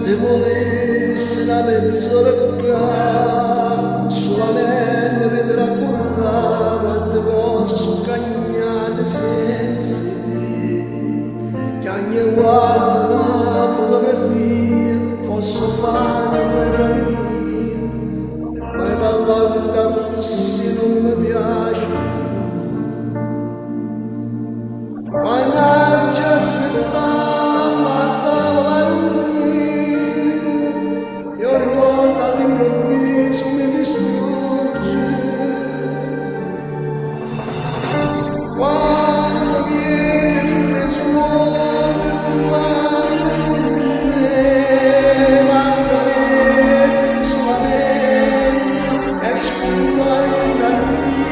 Se volessi una mezz'ora solamente per raccontare quante cose sono cagnate senza te, che ogni volta una fotografia fosse fatta come famiglia, ma hai parlato tanto così non mi piace. Mannaggia se mandava la lumina, io ricordo all'improvviso mi distrugge. Quando viene il mio suono non parla con me, ma carezzi solamente e scompaiono da niente.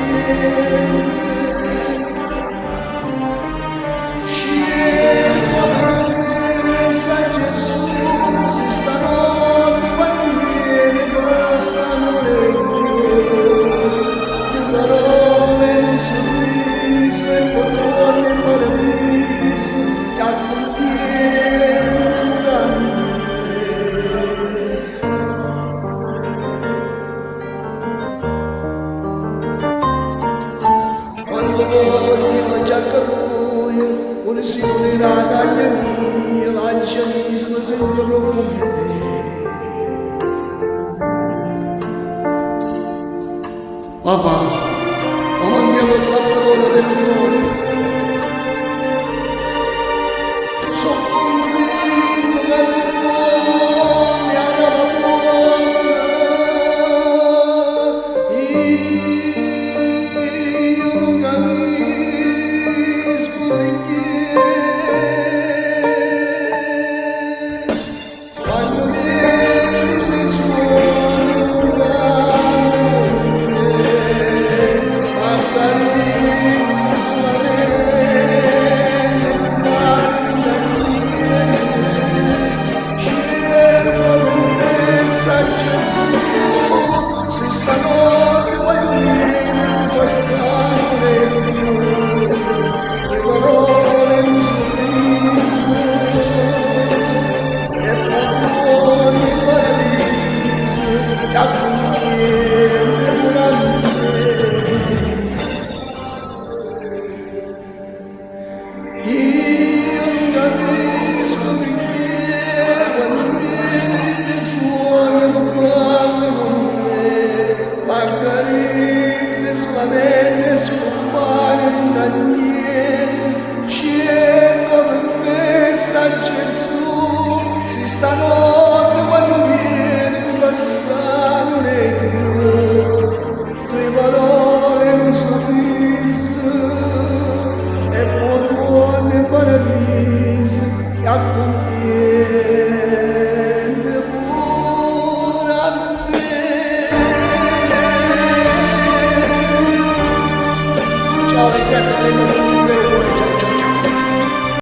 Si unirà dagli amici, lanciami sono sempre profumi di te. Papà, come andiamo al sapore per forte? Sono convinto che il cuore mi apra la porta. Io non capisco perché. Quando